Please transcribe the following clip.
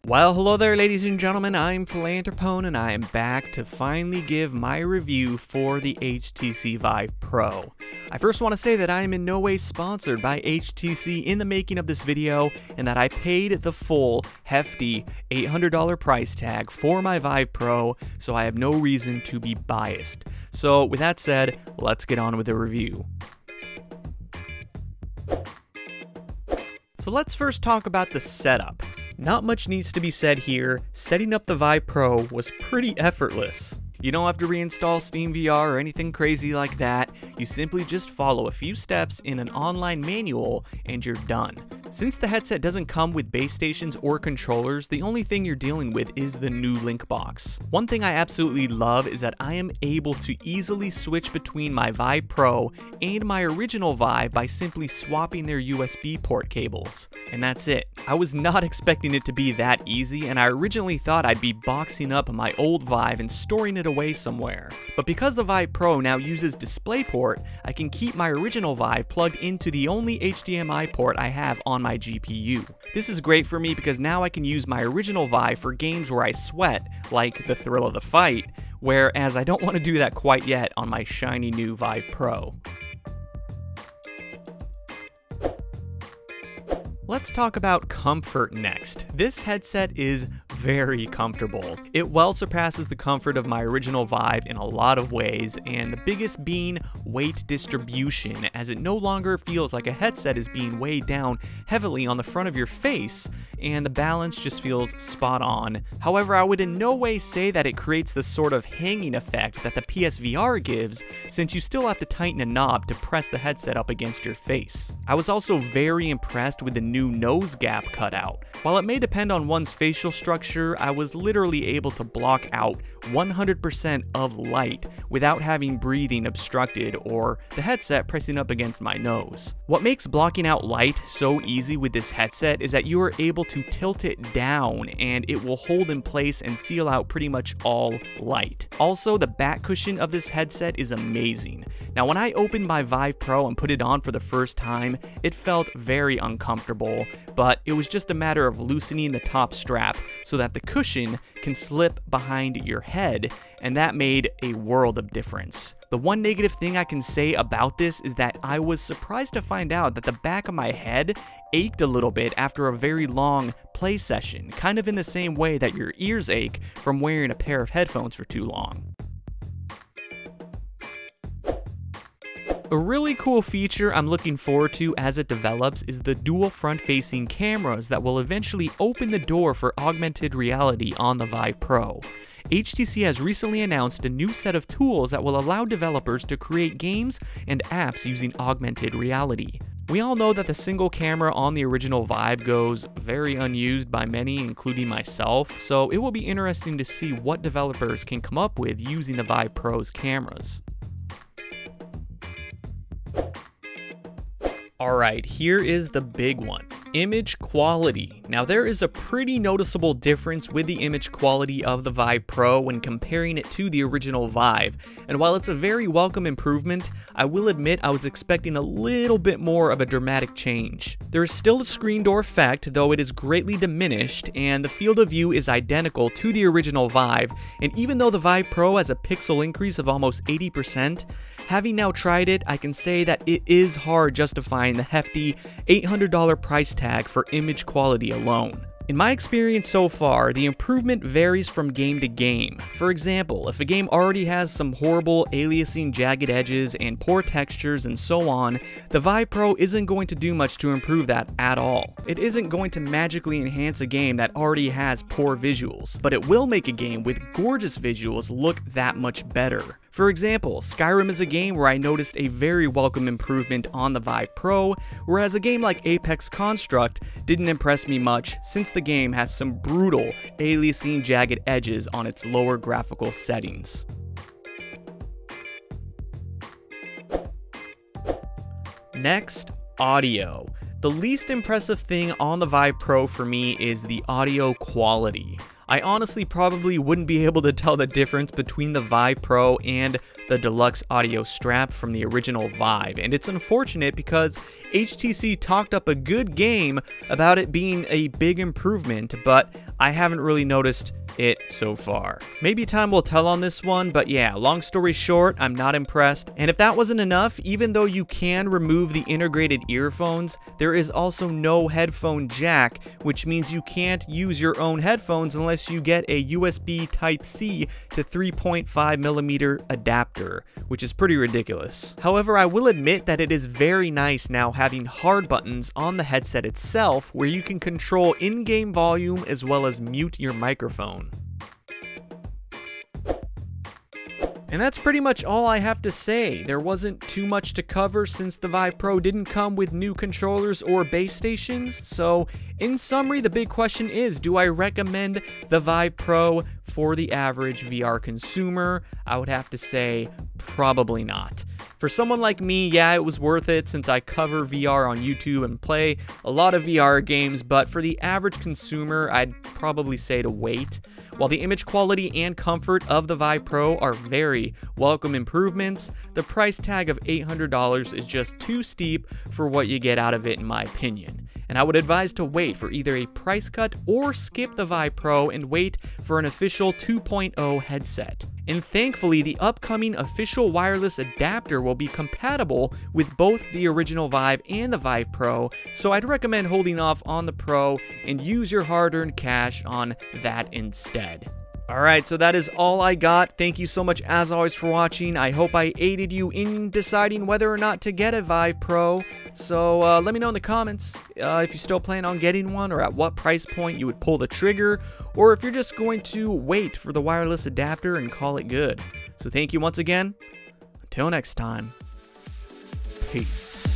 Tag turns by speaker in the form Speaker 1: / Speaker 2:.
Speaker 1: Well, hello there ladies and gentlemen, I'm Philanthropone and I am back to finally give my review for the HTC Vive Pro. I first want to say that I am in no way sponsored by HTC in the making of this video, and that I paid the full hefty $800 price tag for my Vive Pro, so I have no reason to be biased. So with that said, let's get on with the review. So let's first talk about the setup. Not much needs to be said here. Setting up the Vive Pro was pretty effortless. You don't have to reinstall Steam VR or anything crazy like that. You simply just follow a few steps in an online manual and you're done. Since the headset doesn't come with base stations or controllers, the only thing you're dealing with is the new link box. One thing I absolutely love is that I am able to easily switch between my Vive Pro and my original Vive by simply swapping their USB port cables. And that's it. I was not expecting it to be that easy, and I originally thought I'd be boxing up my old Vive and storing it away somewhere. But because the Vive Pro now uses DisplayPort, I can keep my original Vive plugged into the only HDMI port I have on my GPU. This is great for me because now I can use my original Vive for games where I sweat, like the thrill of the fight, whereas I don't want to do that quite yet on my shiny new Vive Pro. Let's talk about comfort next. This headset is very comfortable. It well surpasses the comfort of my original Vive in a lot of ways, and the biggest being weight distribution, as it no longer feels like a headset is being weighed down heavily on the front of your face, and the balance just feels spot on. However, I would in no way say that it creates the sort of hanging effect that the PSVR gives, since you still have to tighten a knob to press the headset up against your face. I was also very impressed with the new nose gap cutout. While it may depend on one's facial structure, I was literally able to block out 100% of light without having breathing obstructed or the headset pressing up against my nose. What makes blocking out light so easy with this headset is that you are able to tilt it down and it will hold in place and seal out pretty much all light. Also, the back cushion of this headset is amazing. Now, when I opened my Vive Pro and put it on for the first time, it felt very uncomfortable, but it was just a matter of loosening the top strap so that the cushion can slip behind your head, and that made a world of difference. The one negative thing I can say about this is that I was surprised to find out that the back of my head ached a little bit after a very long play session, kind of in the same way that your ears ache from wearing a pair of headphones for too long. A really cool feature I'm looking forward to as it develops is the dual front-facing cameras that will eventually open the door for augmented reality on the Vive Pro. HTC has recently announced a new set of tools that will allow developers to create games and apps using augmented reality. We all know that the single camera on the original Vive goes very unused by many, including myself, so it will be interesting to see what developers can come up with using the Vive Pro's cameras. Alright, here is the big one. Image quality. Now, there is a pretty noticeable difference with the image quality of the Vive Pro when comparing it to the original Vive, and while it's a very welcome improvement, I will admit I was expecting a little bit more of a dramatic change. There is still a screen door effect, though it is greatly diminished, and the field of view is identical to the original Vive, and even though the Vive Pro has a pixel increase of almost 80%, having now tried it, I can say that it is hard justifying the hefty $800 price tag for image quality alone. In my experience so far, the improvement varies from game to game. For example, if a game already has some horrible aliasing jagged edges and poor textures and so on, the Vive Pro isn't going to do much to improve that at all. It isn't going to magically enhance a game that already has poor visuals, but it will make a game with gorgeous visuals look that much better. For example, Skyrim is a game where I noticed a very welcome improvement on the Vive Pro, whereas a game like Apex Construct didn't impress me much since the game has some brutal aliasing jagged edges on its lower graphical settings. Next, audio. The least impressive thing on the Vive Pro for me is the audio quality. I honestly probably wouldn't be able to tell the difference between the Vive Pro and the deluxe audio strap from the original Vive, and it's unfortunate because HTC talked up a good game about it being a big improvement, but I haven't really noticed it so far. Maybe time will tell on this one, but yeah, long story short, I'm not impressed. And if that wasn't enough, even though you can remove the integrated earphones, there is also no headphone jack, which means you can't use your own headphones unless you get a USB Type-C to 3.5mm adapter, which is pretty ridiculous. However, I will admit that it is very nice now having hard buttons on the headset itself where you can control in-game volume as well as mute your microphone. And that's pretty much all I have to say. There wasn't too much to cover since the Vive Pro didn't come with new controllers or base stations. So in summary, the big question is, do I recommend the Vive Pro for the average VR consumer? I would have to say probably not. For someone like me, yeah, it was worth it since I cover VR on YouTube and play a lot of VR games, but for the average consumer, I'd probably say to wait. While the image quality and comfort of the Vive Pro are very welcome improvements, the price tag of $800 is just too steep for what you get out of it in my opinion. And I would advise to wait for either a price cut or skip the Vive Pro and wait for an official 2.0 headset. And thankfully, the upcoming official wireless adapter will be compatible with both the original Vive and the Vive Pro, so I'd recommend holding off on the Pro and use your hard-earned cash on that instead. Alright, so that is all I got. Thank you so much as always for watching. I hope I aided you in deciding whether or not to get a Vive Pro. So let me know in the comments if you still plan on getting one or at what price point you would pull the trigger, or if you're just going to wait for the wireless adapter and call it good. So thank you once again. Until next time, peace.